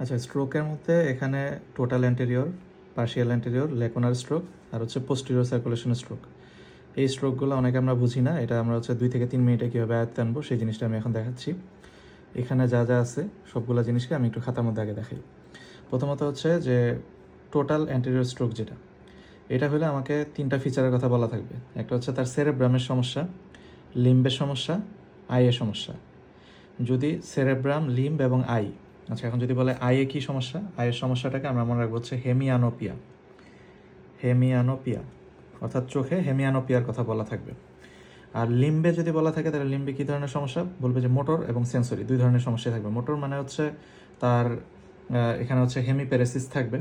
আচ্ছা, স্ট্রোকের মধ্যে এখানে total anterior, partial anterior, lacunar stroke আর হচ্ছে পোস্টেরিয়র সার্কুলেশন স্ট্রোক। এই স্ট্রোকগুলো অনেকে আমরা বুঝি না, এটা আমরা হচ্ছে 2 থেকে 3 মিনিটে কীভাবে আয়ত্তে আনবো সেই জিনিসটা আমি এখন দেখাচ্ছি। এখানে যা যা আছে সবগুলো জিনিসকে আমি একটু খাতার মধ্যে আগে দেখাই। প্রথমত হচ্ছে যে টোটাল অ্যান্টেরিয়র স্ট্রোক যেটা, এটা হলে আমাকে 3টা ফিচারের কথা বলা থাকবে। একটা হচ্ছে তার সেরেব্রামের সমস্যা, লিম্বের সমস্যা, আইয়ের সমস্যা। যদি সেরেব্রাম, লিম্ব এবং আই, আচ্ছা এখন যদি বলে আইয়ে কী সমস্যা, আইয়ের সমস্যাটাকে আমরা মনে রাখবো হচ্ছে হেমিয়ানোপিয়া। হেমিয়ানোপিয়া অর্থাৎ চোখে হেমিয়ানোপিয়ার কথা বলা থাকবে। আর লিম্বে যদি বলা থাকে তাহলে লিম্বে কী ধরনের সমস্যা বলবে, যে মোটর এবং সেন্সরি 2 ধরনের সমস্যা থাকবে। মোটর মানে হচ্ছে তার এখানে হচ্ছে হেমিপ্যারেসিস থাকবে।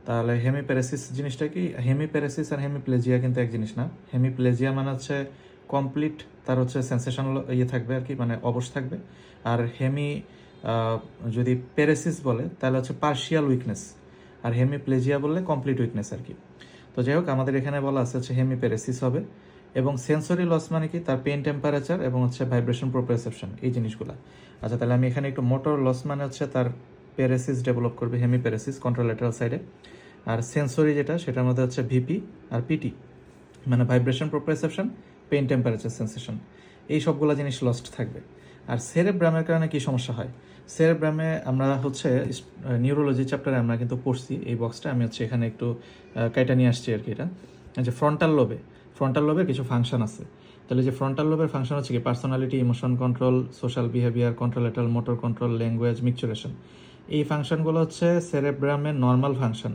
তাহলে হেমিপ্যারেসিস জিনিসটা কি, হেমিপ্যারেসিস আর হেমিপ্লেজিয়া কিন্তু এক জিনিস না। হেমিপ্লেজিয়া মানে হচ্ছে কমপ্লিট তার হচ্ছে সেন্সেশন থাকবে আর কি, মানে অবশ থাকবে। আর যদি প্যারেসিস বলে তাহলে হচ্ছে পার্শিয়াল উইকনেস, আর হেমিপ্লেজিয়া বললে কমপ্লিট উইকনেস আর কি। তো যাই হোক, আমাদের এখানে বলা আছে হচ্ছে হেমিপ্যারেসিস হবে। এবং সেন্সরি লস মানে কি, তার পেন টেম্পারেচার এবং হচ্ছে ভাইব্রেশন প্রোপ্রিওসেপশন, এই জিনিসগুলো। আচ্ছা, তাহলে আমি এখানে একটু মোটর লস মানে হচ্ছে তার প্যারেসিস ডেভেলপ করবে, হেমিপ্যারেসিস কন্ট্রোলেটারাল সাইডে। আর সেন্সরি যেটা, সেটার মধ্যে হচ্ছে ভিপি আর পিটি, মানে vibration proprioception, pain temperature sensation, এই সবগুলো জিনিস লস্ট থাকবে। আর সেরেব্রামের কারণে কি সমস্যা হয়, সেরেব্রামে আমরা হচ্ছে নিউরোলজি চ্যাপ্টারে আমরা কিন্তু পড়ছি। এই বক্সটা আমি হচ্ছে এখানে একটু কাইটা নিয়ে আসছি আর কি। এটা যে ফ্রন্টাল লোবের কিছু ফাংশন আছে। তাহলে যে ফ্রন্টাল লোবের ফাংশন হচ্ছে কি, personality, emotion control, social behaviour, contralateral, motor control, language, micturition. এই ফাংশনগুলো হচ্ছে সেরেব্রামের নর্মাল ফাংশন।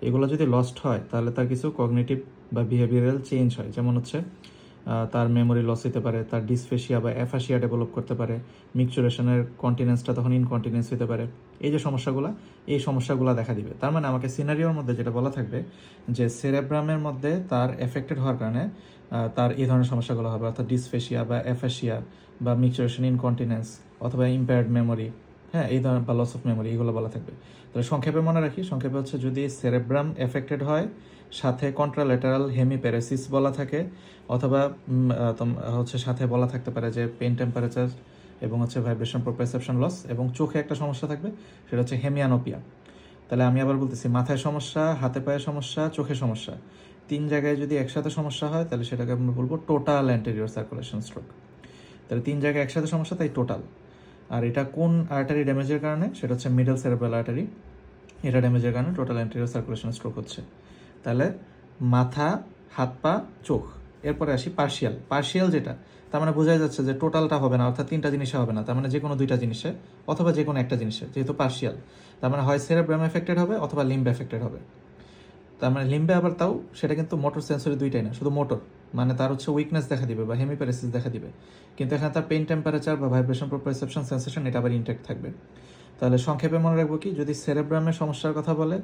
এগুলো যদি লস্ট হয় তাহলে তার কিছু কগনিটিভ বা বিহেভিয়ারাল চেঞ্জ হয়। যেমন হচ্ছে তার মেমোরি লস হতে পারে, তার ডিসফেশিয়া বা অ্যাফাসিয়া ডেভেলপ করতে পারে, মিকচুরেশনের কন্টিনেন্সটা তখন ইনকন্টিনেন্স হতে পারে। এই যে সমস্যাগুলো দেখা দিবে। তার মানে আমাকে সিনারিওর মধ্যে যেটা বলা থাকবে যে সেরেব্রামের মধ্যে তার এফেক্টেড হওয়ার কারণে তার এই ধরনের সমস্যাগুলো হবে, অর্থাৎ ডিসফেশিয়া বা অ্যাফাসিয়া বা মিকচুরেশন ইনকন্টিনেন্স অথবা ইম্পেয়ার্ড মেমোরি, হ্যাঁ এই ধরনের, বা লস অফ মেমোরি, এগুলো বলা থাকবে। তাহলে সংক্ষেপে মনে রাখি, সংক্ষেপে হচ্ছে যদি সেরেব্রাম এফেক্টেড হয়, সাথে কন্ট্রালেটারাল হেমিপ্যারেসিস বলা থাকে, অথবা হচ্ছে সাথে বলা থাকতে পারে যে পেন টেম্পারেচার এবং হচ্ছে ভাইব্রেশন প্রোপ্রিওসেপশন লস, এবং চোখে একটা সমস্যা থাকবে, সেটা হচ্ছে হেমিয়ানোপিয়া। তাহলে আমি আবার বলতেছি, মাথায় সমস্যা, হাতে পায়ে সমস্যা, চোখে সমস্যা, 3 জায়গায় যদি একসাথে সমস্যা হয় তাহলে সেটাকে আমরা বলবো টোটাল অ্যান্টেরিয়র সার্কুলেশন স্ট্রোক। তাহলে 3 জায়গায় একসাথে সমস্যা, তাই টোটাল। আর এটা কোন আর্টারি ড্যামেজের কারণে, সেটা হচ্ছে মিডল সেরেব্রাল আর্টারি, এটা ড্যামেজের কারণে টোটাল অ্যান্টেরিয়র সার্কুলেশন স্ট্রোক হচ্ছে। তাহলে মাথা, হাত পা, চোখ। এরপরে আসি পার্শিয়াল যেটা, তার মানে বোঝাই যাচ্ছে যে টোটালটা হবে না, অর্থাৎ 3টা জিনিসে হবে না, তার মানে যে কোনো 2টা জিনিসে অথবা যে কোনো একটা জিনিসে, যেহেতু পার্শিয়াল তার মানে হয় সেরেব্রাম এফেক্টেড হবে অথবা লিম্ব এফেক্টেড হবে। তার মানে লিম্বে আবার তাও সেটা কিন্তু মোটর সেন্সরি 2টাই না, শুধু মোটর, মানে তার হচ্ছে উইকনেস দেখা দিবে বা হেমিপ্যারেসিস দেখা দিবে, কিন্তু এখানে তার পেইন টেম্পারেচার বা ভাইব্রেশন প্রোপ্রিওসেপশন সেন্সেশন এটা আবার ইনটেক্ট থাকবে। তাহলে সংক্ষেপে মনে রাখবো কি, যদি সেরেব্রামের সমস্যার কথা বলে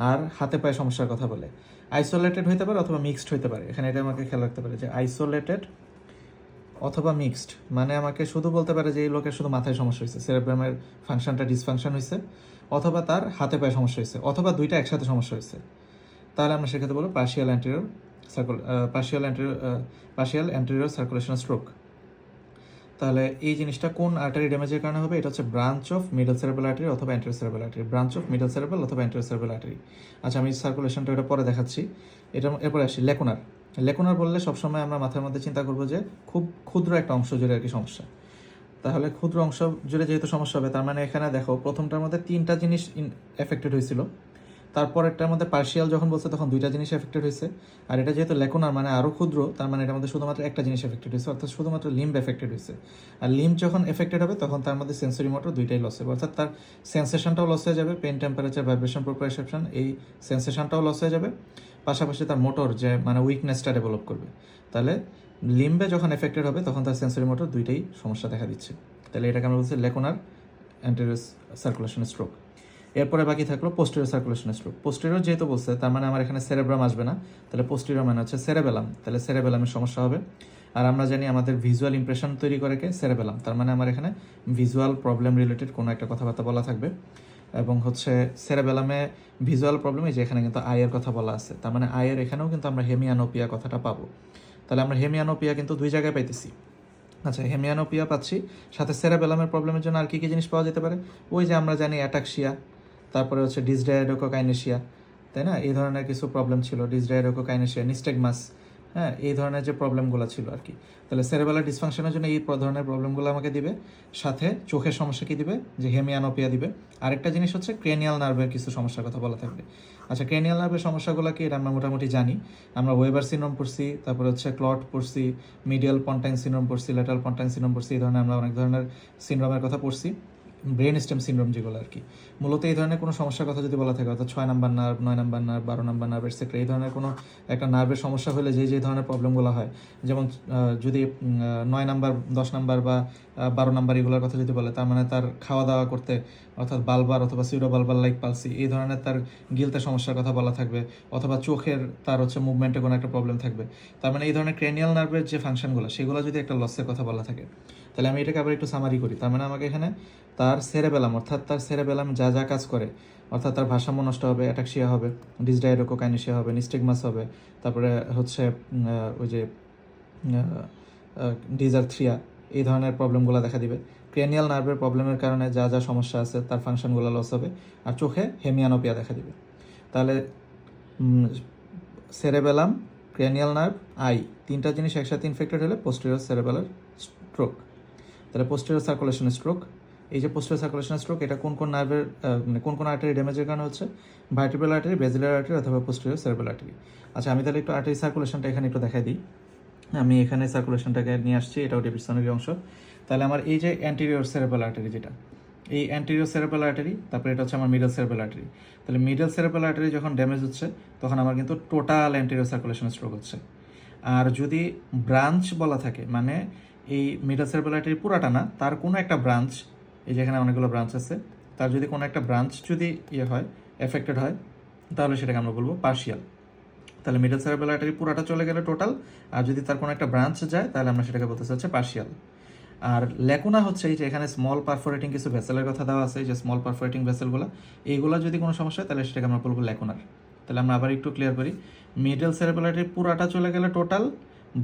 আর হাতে পায়ে সমস্যার কথা বলে, আইসোলেটেড হইতে পারে অথবা মিক্সড হইতে পারে। এখানে এটা আমাকে খেয়াল রাখতে পারে যে আইসোলেটেড অথবা মিক্সড, মানে আমাকে শুধু বলতে পারে যে এই লোকের শুধু মাথায় সমস্যা হয়েছে, সেরেব্রামের ফাংশনটা ডিসফাংশন হয়েছে, অথবা তার হাতে পায়ে সমস্যা হয়েছে, অথবা 2টা একসাথে সমস্যা হয়েছে। তাহলে আমরা সেক্ষেত্রে বলবো পার্শিয়াল অ্যান্টেরিয়র সার্কুলেশন স্ট্রোক। তাহলে এই জিনিসটা কোন আর্টারি ড্যামেজের কারণে হবে, এটা হচ্ছে branch of middle cerebral artery অথবা anterior cerebral artery, branch of middle cerebral অথবা অ্যান্টেরিয়র সেরেব্রাল আর্টারি। আচ্ছা, আমি সার্কুলেশনটা এটা পরে দেখাচ্ছি। এরপরে আসি লেকুনার বললে সবসময় আমরা মাথার মধ্যে চিন্তা করবো যে খুব ক্ষুদ্র একটা অংশ জুড়ে আর কি সমস্যা। তাহলে ক্ষুদ্র অংশ জুড়ে যেহেতু সমস্যা হবে, তার মানে এখানে দেখো প্রথমটার মধ্যে 3টা জিনিস এফেক্টেড হয়েছিল, তারপরেরটার মধ্যে পার্শিয়াল যখন বলছে তখন 2টা জিনিস এফেক্টেড হয়েছে। আর এটা যেহেতু লেকুনার মানে আরও ক্ষুদ্র, তার মানে এটার মধ্যে শুধুমাত্র একটা জিনিস এফেক্টেড হয়েছে, অর্থাৎ শুধুমাত্র লিম্ব এফেক্টেড হয়েছে। আর লিম্ব যখন এফেক্টেড হবে তখন তার মধ্যে সেন্সরি মোটর 2টাই লস হবে, অর্থাৎ তার সেন্সেশনটাও লস হয়ে যাবে, পেন টেম্পারেচার, ভাইব্রেশন প্রোপ্রিওসেপশন, এই সেন্সেশনটাও লস হয়ে যাবে, পাশাপাশি তার মোটর যে মানে উইকনেসটা ডেভেলপ করবে। তাহলে লিম্বে যখন এফেক্টেড হবে তখন তার সেন্সরি মোটর 2টাই সমস্যা দেখা দিচ্ছে। তাহলে এটাকে আমরা বলছি লেকুনার অ্যান্টেরিয়র সার্কুলেশন স্ট্রোক। এরপরে বাকি থাকলো পোস্টেরিয়র সার্কুলেশন স্ট্রোক। পোস্টেরিয়র যেহেতু বলছে, তার মানে আমার এখানে সেরেব্রাম আসবে না, তাহলে পোস্টেরিয়র মানে হচ্ছে সেরেবেলাম, তাহলে সেরেবেলামের সমস্যা হবে। আর আমরা জানি আমাদের ভিজুয়াল ইমপ্রেশন তৈরি করে কে, সেরেবেলাম, তার মানে আমার এখানে ভিজুয়াল প্রবলেম রিলেটেড কোনো একটা কথাবার্তা বলা থাকবে। এবং হচ্ছে সেরেবেলামে ভিজুয়াল প্রবলেম, এই যে এখানে কিন্তু আয়ের কথা বলা আছে, তার মানে আয়ের এখানেও কিন্তু আমরা হেমিয়ানোপিয়া কথাটা পাবো। তাহলে আমরা হেমিয়ানোপিয়া কিন্তু 2 জায়গায় পাইতেছি। আচ্ছা, হেমিয়ানোপিয়া পাচ্ছি, সাথে সেরেবেলামের প্রবলেমের জন্য আর কি কি জিনিস পাওয়া যেতে পারে, ওই যে আমরা জানি অ্যাটাক্সিয়া, তারপরে হচ্ছে ডিসডায়াডোকোকাইনেশিয়া, তাই না, এই ধরনের কিছু প্রবলেম ছিল, ডিসডায়াডোকোকাইনেশিয়া, নিস্টেগমাস, হ্যাঁ, এই ধরনের যে প্রবলেমগুলো ছিল আর কি। তাহলে সেরেবেলার ডিসফাংশনের জন্য এই ধরনের প্রবলেমগুলো আমাকে দিবে, সাথে চোখের সমস্যা কি দিবে, যে হেমিয়ানোপিয়া দিবে। আরেকটা জিনিস হচ্ছে ক্রেনিয়াল নার্ভের কিছু সমস্যার কথা বলা থাকবে। আচ্ছা, ক্রেনিয়াল নার্ভের সমস্যাগুলো কি, এটা আমরা মোটামুটি জানি। আমরা ওয়েবার সিনড্রোম পড়ছি, তারপরে হচ্ছে ক্লট পড়ছি, মিডিয়াল পন্টাইন সিনড্রোম পড়ছি, ল্যাটারাল পন্টাইন সিনড্রোম পড়ছি, এই ধরনের আমরা অনেক ধরনের সিনড্রোমের কথা পড়ছি, ব্রেন স্টেম সিনড্রোম যেগুলো আর কি। মূলত এই ধরনের কোনো সমস্যার কথা যদি বলা থাকে, অর্থাৎ 6 number nerve, 9 number nerve, 12 number nerve etcetera, এই ধরনের কোনো একটা নার্ভের সমস্যা হলে যে ধরনের প্রবলেমগুলো হয়, যেমন যদি 9 নাম্বার, 10 নাম্বার বা 12 নাম্বার এগুলোর কথা যদি বলে, তার মানে তার খাওয়া দাওয়া করতে, অর্থাৎ বালবার অথবা সিউডো বালবার লাইক পালসি, এই ধরনের তার গিলতে সমস্যার কথা বলা থাকবে, অথবা চোখের তার হচ্ছে মুভমেন্টে কোনো একটা প্রবলেম থাকবে। তার মানে এই ধরনের ক্রেনিয়াল নার্ভের যে ফাংশনগুলো, সেগুলো যদি একটা লসের কথা বলা থাকে, তাহলে আমি এটাকে আবার একটু সামারি করি। তার মানে আমাকে এখানে তার সেরেবেলাম, অর্থাৎ তার সেরেবেলাম যা যা কাজ করে, অর্থাৎ তার ভারসাম্য নষ্ট হবে, অ্যাটাক্সিয়া হবে, ডিসডায়াডোকোকাইনেশিয়া হবে, নিস্টেগমাস হবে, তারপরে হচ্ছে ওই যে ডিজার্থ্রিয়া, এই ধরনের প্রবলেমগুলো দেখা দিবে। ক্রেনিয়াল নার্ভের প্রবলেমের কারণে যা যা সমস্যা আছে তার ফাংশনগুলো লস হবে, আর চোখে হেমিয়ানোপিয়া দেখা দিবে। তাহলে সেরেবেলাম, ক্রেনিয়াল নার্ভ, আই, তিনটা জিনিস একসাথে ইনফেক্টেড হলে পোস্টেরিয়র সেরেবেলার স্ট্রোক। তাহলে পোস্টেরিয়র সার্কুলেশন স্ট্রোক, এই যে পোস্টেরিয়র সার্কুলেশন স্ট্রোক, এটা কোন কোন নার্ভের মানে কোন কোন আর্টারি ড্যামেজের কারণে হচ্ছে, ভার্টিব্রাল আর্টারি, বেজিলার আর্টারি অথবা পোস্টেরিয়র সেরেব্রাল আর্টারি। আচ্ছা, আমি তাহলে একটু আর্টারি সার্কুলেশনটা এখানে একটু দেখাই দিই। আমি এখানে সার্কুলেশনটাকে নিয়ে আসছি, এটাও ডেভিডসনের অংশ। তাহলে আমার এই যে অ্যান্টেরিয়র সেরেব্রাল আর্টারি, যেটা এই অ্যান্টেরিয়র সেরেব্রাল আর্টারি, তারপরে এটা হচ্ছে আমার মিডল সেরেব্রাল আর্টারি। তাহলে মিডল সেরেব্রাল আর্টারি যখন ড্যামেজ হচ্ছে, তখন আমার কিন্তু টোটাল অ্যান্টেরিয়র সার্কুলেশন স্ট্রোক হচ্ছে। আর যদি ব্রাঞ্চ বলা থাকে, মানে এই মিডল সেরেব্রাল আর্টারি পুরাটা না, তার কোনো একটা ব্রাঞ্চ, এই যেখানে অনেকগুলো ব্রাঞ্চ আছে, তার যদি কোনো একটা ব্রাঞ্চ যদি হয়, এফেক্টেড হয়, তাহলে সেটাকে আমরা বলবো পার্শিয়াল। তাহলে মিডল সেরেব্রাল আর্টারি পুরাটা চলে গেলে টোটাল, আর যদি তার কোনো একটা ব্রাঞ্চ যায়, তাহলে আমরা সেটাকে বলতেছি হচ্ছে পার্শিয়াল। আর ল্যাকুনা হচ্ছে এই যে এখানে স্মল পারফোরেটিং কিছু ভেসেলের কথা দেওয়া আছে, এই যে স্মল পারফোরেটিং ভেসেলগুলো, এইগুলো যদি কোনো সমস্যা হয়, তাহলে সেটাকে আমরা বলবো ল্যাকুনার। তাহলে আমরা আবার একটু ক্লিয়ার করি, মিডল সেরেব্রাল আর্টারি পুরাটা চলে গেলে টোটাল,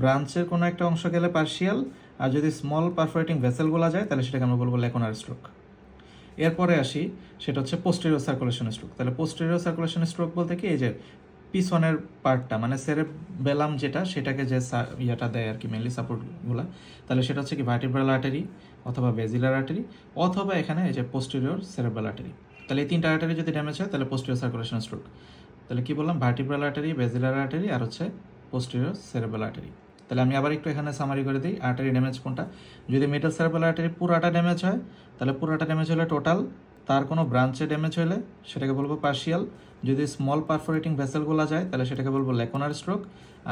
ব্রাঞ্চের কোনো একটা অংশ গেলে পার্শিয়াল, আর যদি স্মল পারফোরেটিং ভেসেলগুলো যায়, তাহলে সেটাকে আমরা বলবো ল্যাকুনার স্ট্রোক। এরপরে আসি, সেটা হচ্ছে পোস্টেরিয়র সার্কুলেশন স্ট্রোক। তাহলে পোস্টেরিয়র সার্কুলেশন স্ট্রোক বলতে কি, এই যে পিছনের পার্টটা, মানে সেরেবেলাম যেটা, সেটাকে যে ইয়েটা দেয় আর কি, মেনলি সাপোর্টগুলো, তাহলে সেটা হচ্ছে কি ভার্টিব্রাল আর্টারি অথবা বেজিলার আর্টারি, অথবা এখানে এই যে পোস্টেরিয়র সেরেব্রাল আর্টারি। তাহলে এই তিনটা আর্টারি যদি ড্যামেজ হয়, তাহলে পোস্টেরিয়র সার্কুলেশন স্ট্রোক। তাহলে কি বললাম, ভার্টিব্রাল আর্টারি, বেজিলার আর্টারি, আর হচ্ছে পোস্টেরিয়র সেরেব্রাল আর্টারি। তাহলে আমি আবার একটু এখানে সামারি করে দিই, আর্টারি ড্যামেজ কোনটা। যদি মিডল সেরেব্রাল আর্টারি পুরাটা ড্যামেজ হয়, তাহলে পুরাটা ড্যামেজ হলে টোটাল, তার কোনো ব্রাঞ্চে ড্যামেজ হলে সেটাকে বলবো পার্শিয়াল। যদি স্মল পারফোরেটিং ভেসেলগুলো যায়, তাহলে সেটাকে বলবো ল্যাকুনার স্ট্রোক।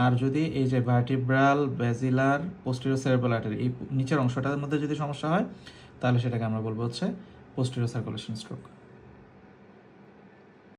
আর যদি এই যে ভার্টিব্রাল, বেজিলার, পোস্টেরিয়র সেরেব্রাল আর্টারি, এই নিচের অংশটার মধ্যে যদি সমস্যা হয়, তাহলে সেটাকে আমরা বলবো হচ্ছে পোস্টেরিয়র সার্কুলেশন স্ট্রোক।